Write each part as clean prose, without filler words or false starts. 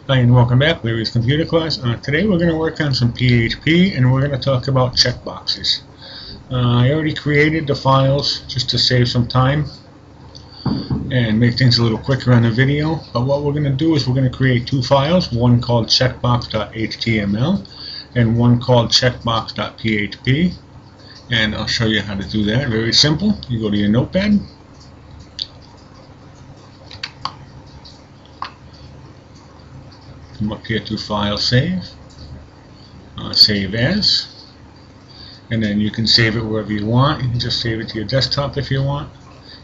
Hi and welcome back, Larry's Computer Class. Today we're going to work on some PHP and we're going to talk about checkboxes. I already created the files just to save some time and make things a little quicker on the video. But what we're going to do is we're going to create two files, one called checkbox.html and one called checkbox.php. And I'll show you how to do that. Very simple. You go to your notepad. Come up here to File, Save, Save As, and then you can save it wherever you want. You can just save it to your desktop if you want,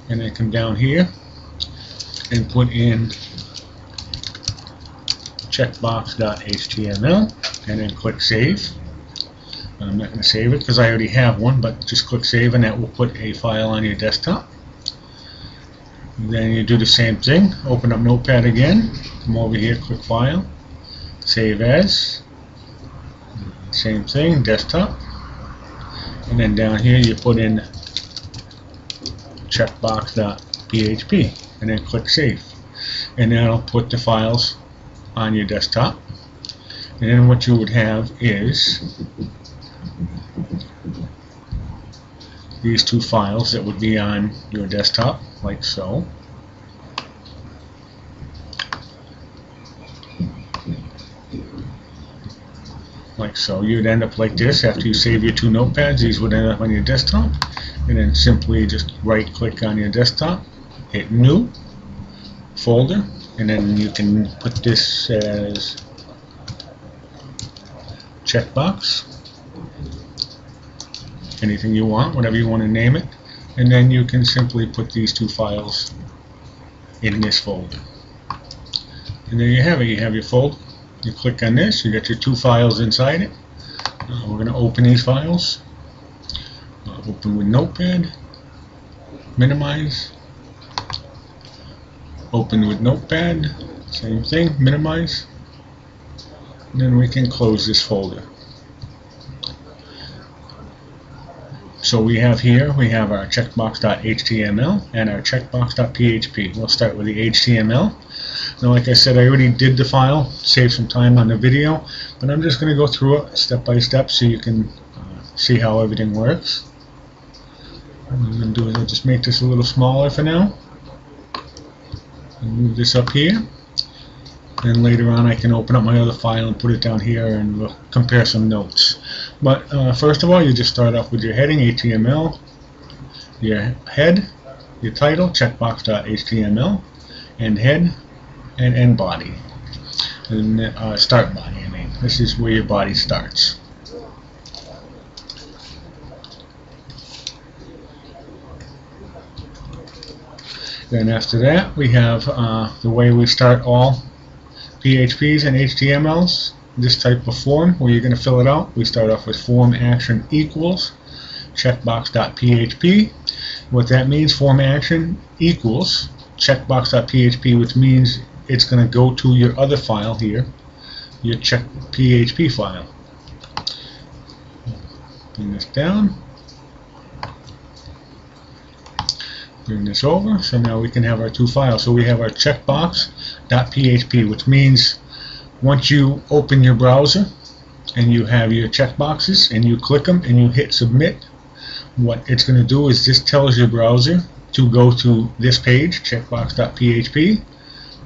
and then come down here and put in checkbox.html and then click Save. I'm not going to save it because I already have one, but just click Save and that will put a file on your desktop. Then you do the same thing, open up Notepad again, come over here, click File, Save As, same thing, desktop, and then down here you put in checkbox.php and then click Save, and that'll put the files on your desktop. And then what you would have is these two files that would be on your desktop, like so. Like so. You'd end up like this. After you save your two notepads, these would end up on your desktop, and then simply just right click on your desktop, hit New Folder, and then you can put this as checkbox, anything you want, whatever you want to name it, and then you can simply put these two files in this folder. And there you have it. You have your folder. You click on this, you get your two files inside it. We're going to open these files. Open with Notepad, minimize. Open with Notepad, same thing, minimize. And then we can close this folder. So we have here, we have our checkbox.html and our checkbox.php. We'll start with the HTML. Now, like I said, I already did the file, save some time on the video, but I'm just going to go through it step by step so you can see how everything works. What I'm going to do is I'll just make this a little smaller for now. And move this up here. And later on I can open up my other file and put it down here and we'll compare some notes. But first of all, you just start off with your heading, HTML, your head, your title, checkbox.html, and head, and end body. And start body, I mean. This is where your body starts. Then after that, we have the way we start all PHPs and HTMLs, this type of form where you're going to fill it out. We start off with form action equals checkbox.php. What that means, form action equals checkbox.php, which means it's going to go to your other file here, your PHP file. Bring this down. Bring this over, so now we can have our two files. So we have our checkbox.php, which means once you open your browser and you have your checkboxes and you click them and you hit submit, what it's going to do is this tells your browser to go to this page, checkbox.php,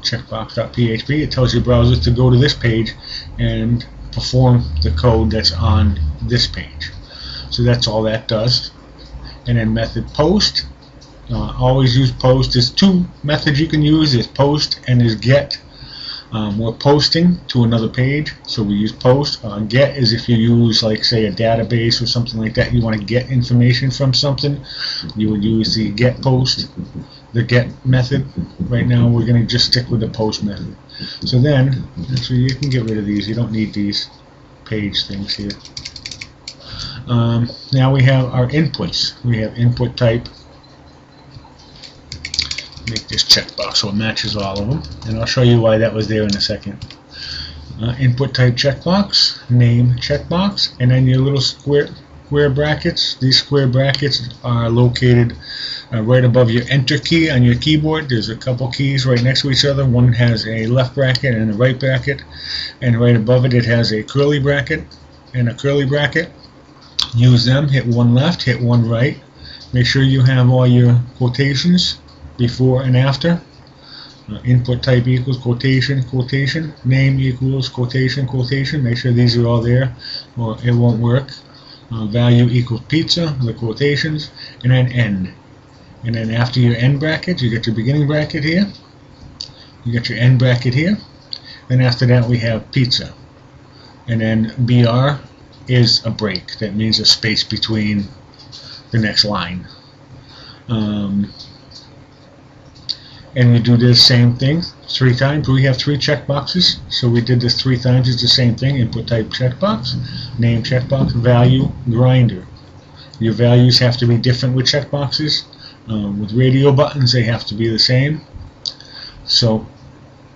checkbox.php. It tells your browser to go to this page and perform the code that's on this page. So that's all that does. And then method post. Always use post. There's two methods you can use. There's post and there's get. We're posting to another page, so we use post. Get is if you use, like, say, a database or something like that. You want to get information from something. You would use the get post, the get method. Right now we're going to just stick with the post method. So then, actually, you can get rid of these. You don't need these page things here. Now we have our inputs. We have input type. Make this checkbox so it matches all of them, and I'll show you why that was there in a second. Input type checkbox, name checkbox, and then your little square square brackets. These square brackets are located right above your enter key on your keyboard. There's a couple keys right next to each other. One has a left bracket and a right bracket, and right above it has a curly bracket and a curly bracket. Use them. Hit one left, hit one right. Make sure you have all your quotations before and after. Input type equals quotation, quotation. Name equals quotation, quotation. Make sure these are all there or it won't work. Value equals pizza, the quotations, and then end. And then after your end bracket, you get your beginning bracket here. You get your end bracket here. Then after that we have pizza. And then BR is a break. That means a space between the next line. And we do this same thing 3 times. We have 3 checkboxes, so we did this 3 times. It's the same thing. Input type checkbox, name checkbox, value grinder. Your values have to be different with checkboxes. With radio buttons, they have to be the same. So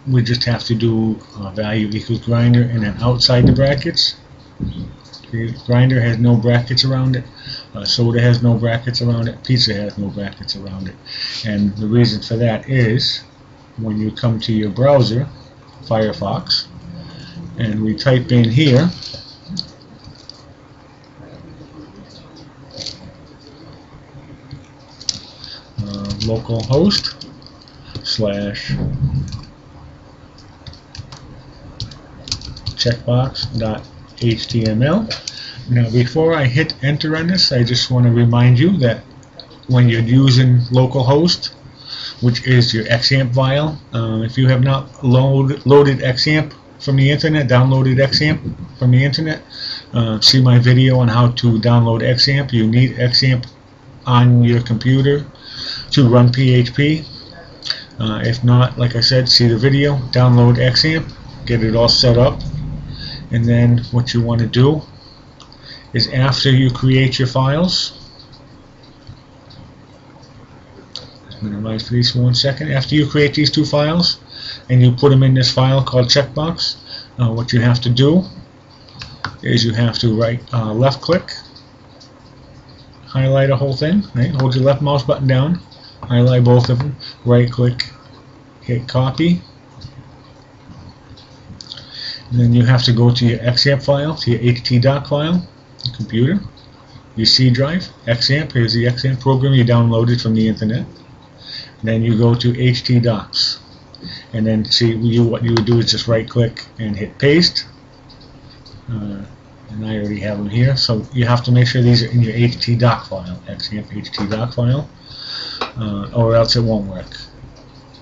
we just have to do value equals grinder, and then outside the brackets. The grinder has no brackets around it. Soda has no brackets around it. Pizza has no brackets around it. And the reason for that is when you come to your browser, Firefox, and we type in here localhost / checkbox.html. Now before I hit enter on this, I just want to remind you that when you're using localhost, which is your XAMPP file, if you have not loaded XAMPP from the internet, downloaded XAMPP from the internet, see my video on how to download XAMPP. You need XAMPP on your computer to run PHP. If not, like I said, see the video, download XAMPP, get it all set up. And then what you want to do is after you create your files, let's minimize these for 1 second. After you create these 2 files and you put them in this file called checkbox, what you have to do is you have to left click, highlight a whole thing, right? Hold your left mouse button down, highlight both of them, right click, hit copy. And then you have to go to your XAMPP file, to your htdoc file, your computer, your C drive, XAMPP. Here's the XAMPP program you downloaded from the internet. And then you go to htdocs. And then what you would do is just right click and hit paste. And I already have them here. So you have to make sure these are in your htdoc file, XAMPP htdoc file, or else it won't work.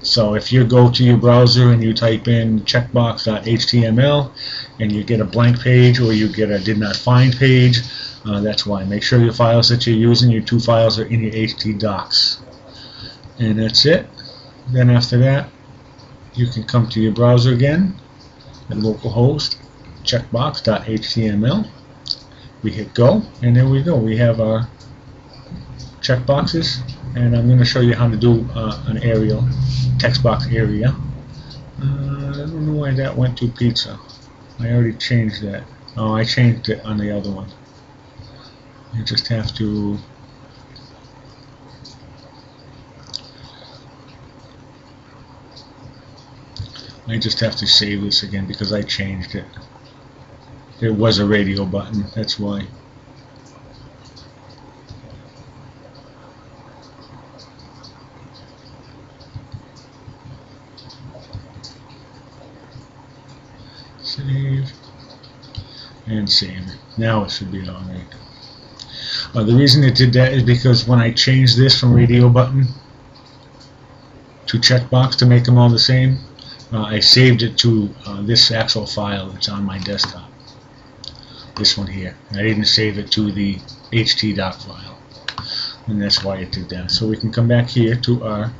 So if you go to your browser and you type in checkbox.html and you get a blank page or you get a did not find page, that's why. Make sure your files that you're using, your 2 files, are in your htdocs. And that's it. Then after that, you can come to your browser again at localhost checkbox.html. We hit go, and there we go. We have our checkboxes, and I'm going to show you how to do an aerial text box area. I don't know why that went to pizza. I already changed that. Oh, I changed it on the other one. You just have to save this again because I changed it. There was a radio button, that's why. Save and save it. Now it should be alright. The reason it did that is because when I changed this from radio button to checkbox to make them all the same, I saved it to this actual file that's on my desktop. This one here. I didn't save it to the htdoc file, and that's why it did that. So we can come back here to our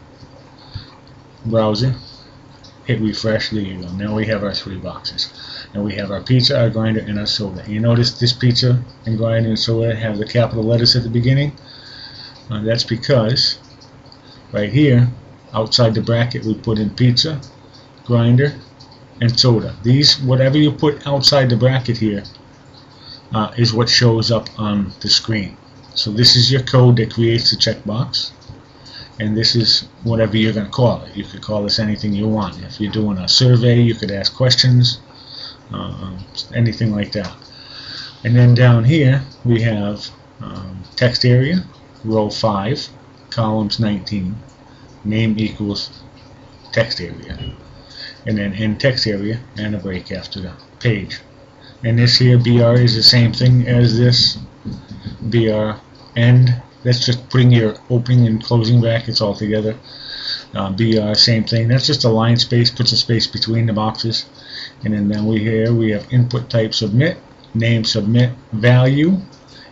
browser, hit refresh. There you go. Now we have our 3 boxes. And we have our pizza, our grinder, and our soda. You notice this pizza and grinder and soda have the capital letters at the beginning. That's because right here, outside the bracket, we put in pizza, grinder, and soda. These, whatever you put outside the bracket here, is what shows up on the screen. So this is your code that creates the checkbox, and this is whatever you're going to call it. You could call this anything you want. If you're doing a survey, you could ask questions, anything like that. And then down here we have text area, row 5, columns 19, name equals text area, and then in text area and a break after the page. And this here BR is the same thing as this BR end. That's just putting your opening and closing brackets all together. BR, same thing. That's just a line space, puts a space between the boxes. And then down here we have input type submit, name submit, value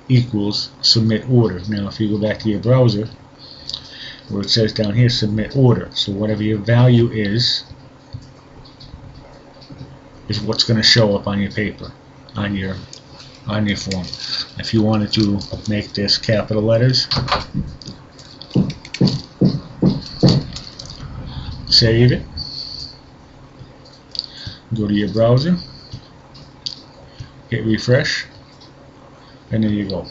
equals submit order. Now if you go back to your browser, where it says down here submit order, so whatever your value is what's going to show up on your paper, on your form. If you wanted to make this capital letters, save it, go to your browser, hit refresh, and there you go.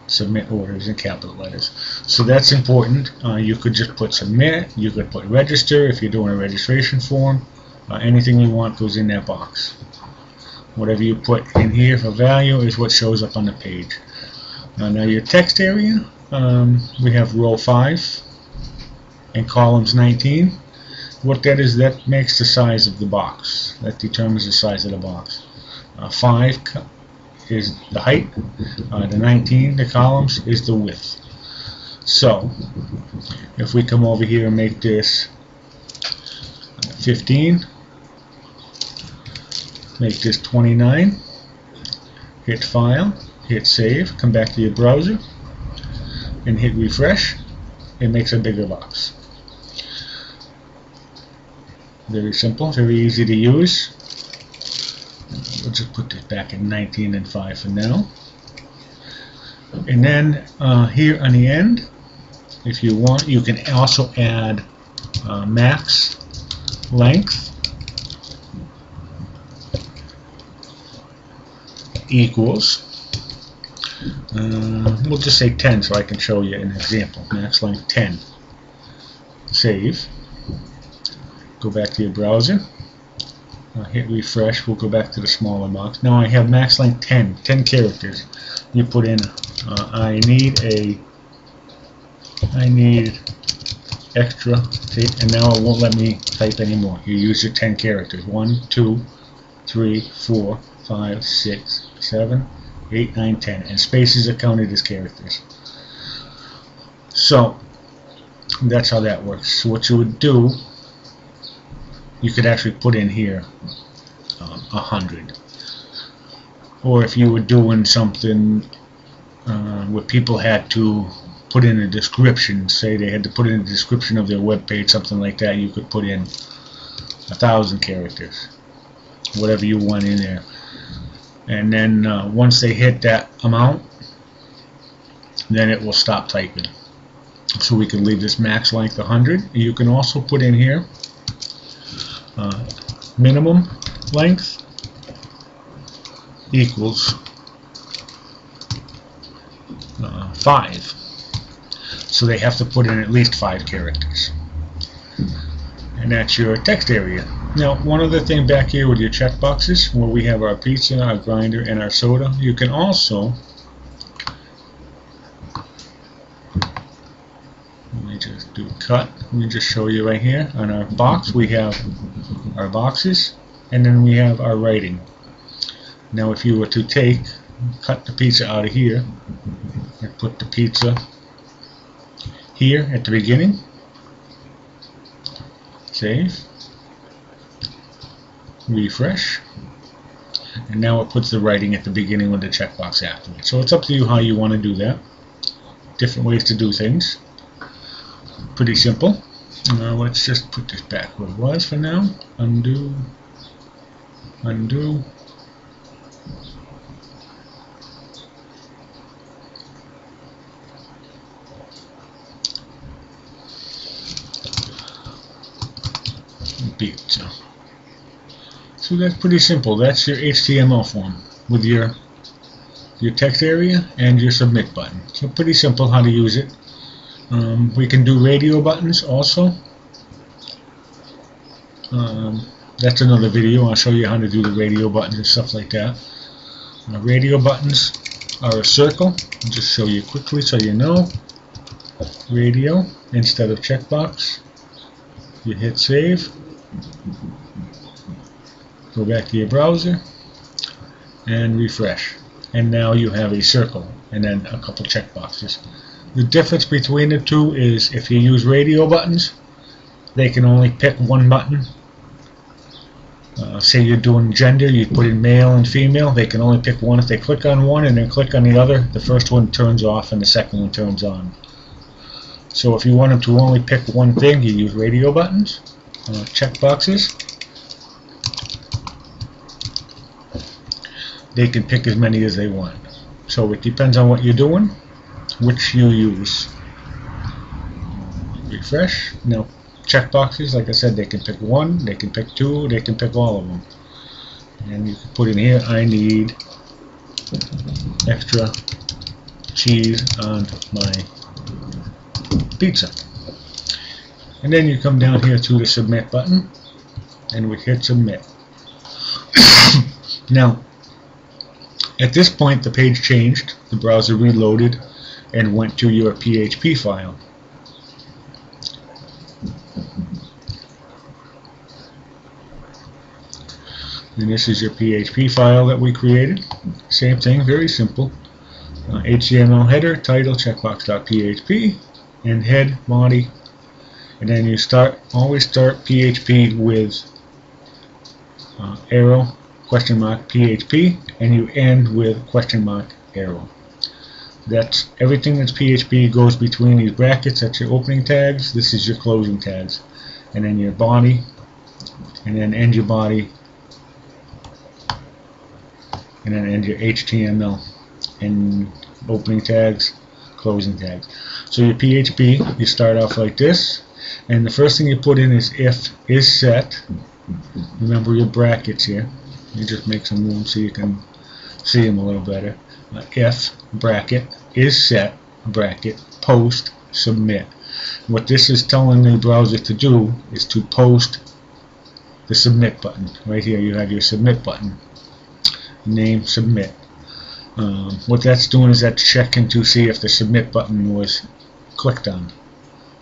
Submit orders in capital letters. So that's important. You could just put submit, you could put register if you're doing a registration form. Anything you want goes in that box. Whatever you put in here for value is what shows up on the page. Now your text area, we have row 5 and columns 19. What that is, that makes the size of the box. That determines the size of the box. 5 is the height, the 19, the columns, is the width. So if we come over here and make this 15, make this 29, hit file, hit save, come back to your browser and hit refresh, it makes a bigger box. Very simple, very easy to use. We'll just put this back at 19 and 5 for now. And then here on the end, if you want, you can also add max length equals, we'll just say 10 so I can show you an example. Max length 10. Save. Go back to your browser. Hit refresh. We'll go back to the smaller box. Now I have max length 10 characters. You put in I need extra tape, and now it won't let me type anymore. You use your 10 characters. 1, 2, 3, 4, 5, 6, 7, 8, 9, 10, and spaces are counted as characters. So that's how that works. So what you would do, you could actually put in here 100. Or if you were doing something where people had to put in a description, say they had to put in a description of their web page, something like that, you could put in 1,000 characters, whatever you want in there. And then once they hit that amount, then it will stop typing. So we can leave this max length 100. You can also put in here minimum length equals 5. So they have to put in at least 5 characters. And that's your text area. Now, one other thing back here with your checkboxes, where we have our pizza, our grinder, and our soda, you can also, let me just do a cut. Let me just show you right here. On our box, we have our boxes, and then we have our writing. Now, if you were to cut the pizza out of here, and put the pizza here at the beginning, save, refresh, and now it puts the writing at the beginning with the checkbox afterwards. So it's up to you how you want to do that. Different ways to do things. Pretty simple. Let's just put this back where it was for now. Undo, undo. Pizza. So that's pretty simple. That's your HTML form with your your text area, and your submit button. So pretty simple how to use it. We can do radio buttons also. That's another video. I'll show you how to do the radio buttons and stuff like that. Radio buttons are a circle. I'll just show you quickly so you know. Radio instead of checkbox. You hit save. Go back to your browser and refresh. And now you have a circle and then a couple checkboxes. The difference between the two is if you use radio buttons, they can only pick one button. Say you're doing gender, you put in male and female, they can only pick one. If they click on one and then click on the other, the first one turns off and the second one turns on. So if you want them to only pick one thing, you use radio buttons. Checkboxes, they can pick as many as they want. So it depends on what you're doing, which you use. Refresh. Now checkboxes, like I said, they can pick one, they can pick two, they can pick all of them. And you can put in here, I need extra cheese on my pizza. And then you come down here to the submit button and we hit submit. Now at this point the page changed, the browser reloaded and went to your PHP file. And this is your PHP file that we created. Same thing, very simple. HTML header, title, checkbox.php, and head, body. And then you always start PHP with arrow, question mark, PHP, and you end with question mark, arrow. That's everything that's PHP goes between these brackets. That's your opening tags. This is your closing tags. And then your body, and then end your body, and then end your HTML and opening tags, closing tags. So your PHP, you start off like this, and the first thing you put in is if is set. Remember your brackets here. You just make some room so you can see them a little better. If bracket is set bracket post submit. What this is telling the browser to do is to post the submit button. Right here you have your submit button. Name submit. What that's doing is that's checking to see if the submit button was clicked on.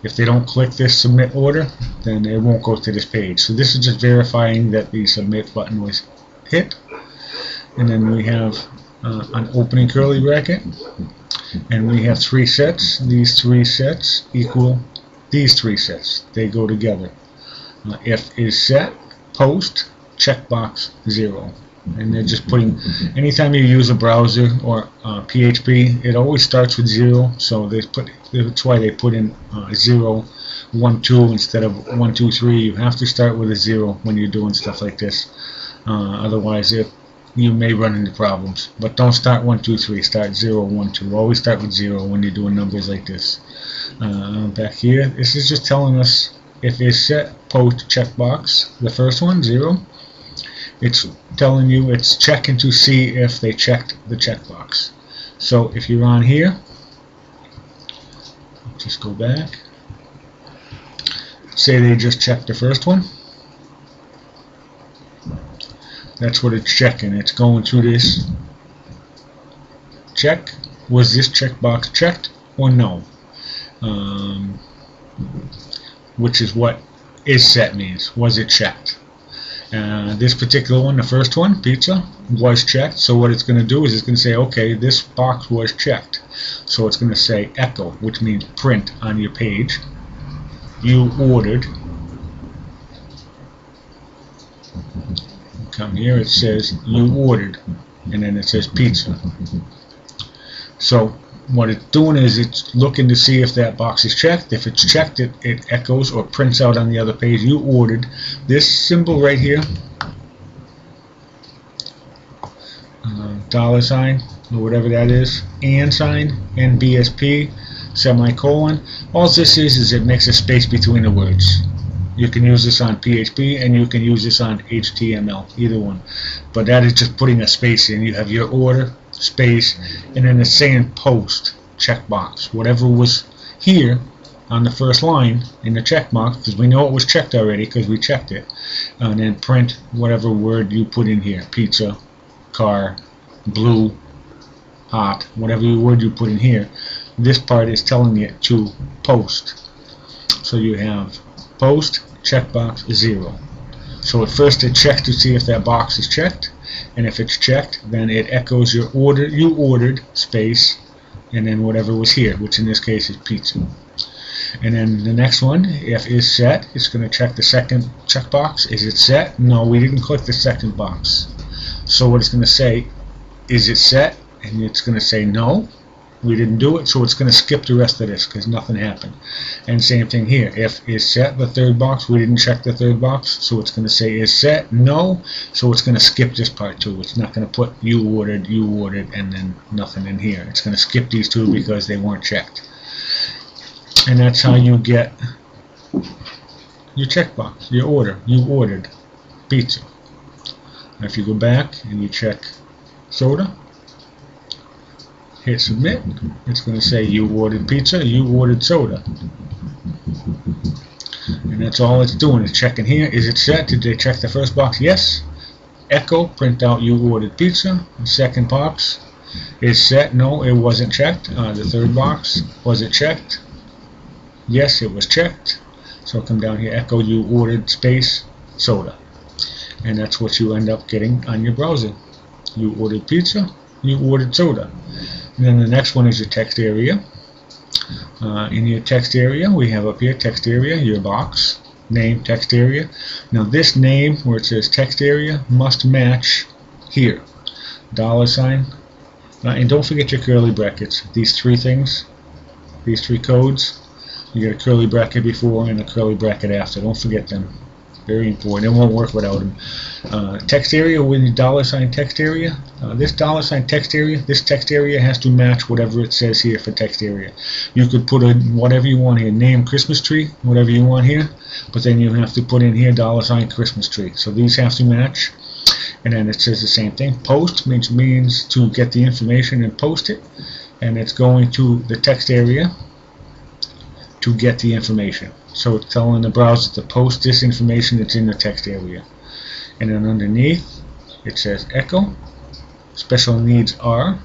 If they don't click this submit order, then it won't go to this page. So this is just verifying that the submit button was hit. And then we have an opening curly bracket, and we have three sets. These three sets equal these three sets. They go together. If is set post checkbox 0. And they're just putting, anytime you use a browser or PHP, it always starts with 0, so that's why they put in 0, 1, 2 instead of 1, 2, 3. You have to start with a 0 when you're doing stuff like this. Otherwise you may run into problems. But don't start 1, 2, 3, start 0, 1, 2. Always start with 0 when you're doing numbers like this. Back here, this is just telling us if is set post checkbox, the first one, 0. It's telling you it's checking to see if they checked the checkbox. So if you're on here, just go back. Say they just checked the first one. That's what it's checking. It's going through this. Check. Was this checkbox checked or no? Which is what is set means. Was it checked? This particular one, the first one, pizza, was checked. So what it's going to do is it's going to say, okay, this box was checked. So it's going to say echo, which means print on your page. You ordered. Come here, it says you ordered, and then it says pizza. So what it's doing is it's looking to see if that box is checked. If it's checked, it echoes or prints out on the other page. You ordered. This symbol right here, dollar sign or whatever that is, and sign, NBSP, semicolon. All this is it makes a space between the words. You can use this on PHP and you can use this on HTML, either one. But that is just putting a space in. You have your order, space, and then it's saying post checkbox. Whatever was here on the first line in the checkbox, because we know it was checked already because we checked it, and then print whatever word you put in here: pizza, car, blue, hot, whatever word you put in here. This part is telling it to post. So you have post checkbox 0. So at first it checks to see if that box is checked, and if it's checked, then it echoes your order, you ordered, space, and then whatever was here, which in this case is pizza. And then the next one, if is set, it's going to check the second checkbox. Is it set? No, we didn't click the second box. So what it's going to say, is it set? And it's going to say no, we didn't do it, so it's going to skip the rest of this because nothing happened. And same thing here, if is set, the third box, we didn't check the third box, so it's going to say is set, no, so it's going to skip this part too. It's not going to put you ordered, and then nothing in here. It's going to skip these two because they weren't checked. And that's how you get your checkbox, your order. You ordered pizza. Now if you go back and you check soda, hit submit, it's going to say you ordered pizza, you ordered soda. And that's all it's doing, is checking here. Is it set? Did they check the first box? Yes. Echo, print out you ordered pizza. The second box is set. No, it wasn't checked. The third box, was it checked? Yes, it was checked. So come down here, echo you ordered space soda. And that's what you end up getting on your browser. You ordered pizza, you ordered soda. And then the next one is your text area. In your text area, we have up here text area, your box, name, text area. Now this name where it says text area must match here. $. And don't forget your curly brackets. These three things, these three codes, you get a curly bracket before and a curly bracket after. Don't forget them. Very important. It won't work without them. Text area with your $, text area. This $, text area, this text area has to match whatever it says here for text area. You could put in whatever you want here, name Christmas tree, whatever you want here, but then you have to put in here $ Christmas tree. So these have to match. And then it says the same thing. Post means to get the information and post it, and it's going to the text area to get the information. So it's telling the browser to post this information that's in the text area. And then underneath it says echo, special needs are,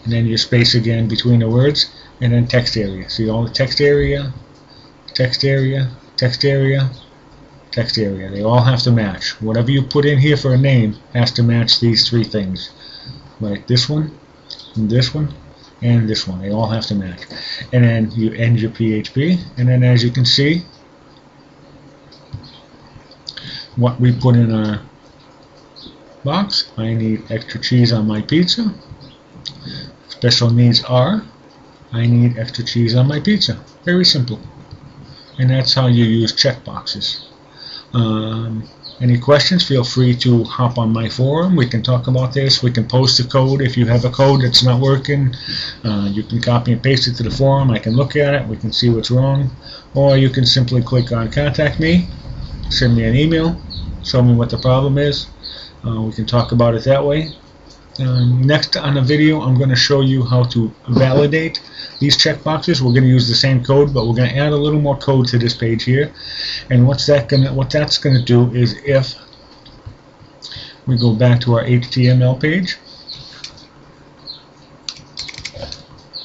and then your space again between the words, and then text area. See all the text area, text area, text area, text area. They all have to match. Whatever you put in here for a name has to match these three things. Like this one, and this one, and this one. They all have to match. And then you end your PHP, and then as you can see, what we put in our box: I need extra cheese on my pizza. Special needs are, I need extra cheese on my pizza. Very simple. And that's how you use checkboxes. Any questions, feel free to hop on my forum. We can talk about this. We can post the code. If you have a code that's not working, you can copy and paste it to the forum. I can look at it. We can see what's wrong. Or you can simply click on contact me, send me an email, show me what the problem is. We can talk about it that way. Next on the video, I'm going to show you how to validate these checkboxes. We're going to use the same code, but we're going to add a little more code to this page here. And what that's going to do is, if we go back to our HTML page,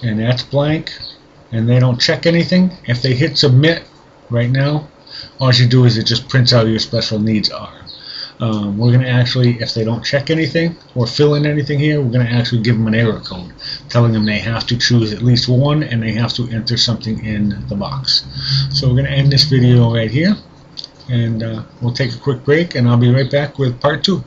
and that's blank, and they don't check anything, if they hit submit right now, all you do is it just prints out your special needs are. We're going to actually, if they don't check anything or fill in anything here, we're going to actually give them an error code telling them they have to choose at least one and they have to enter something in the box. So we're going to end this video right here, and we'll take a quick break, and I'll be right back with part 2.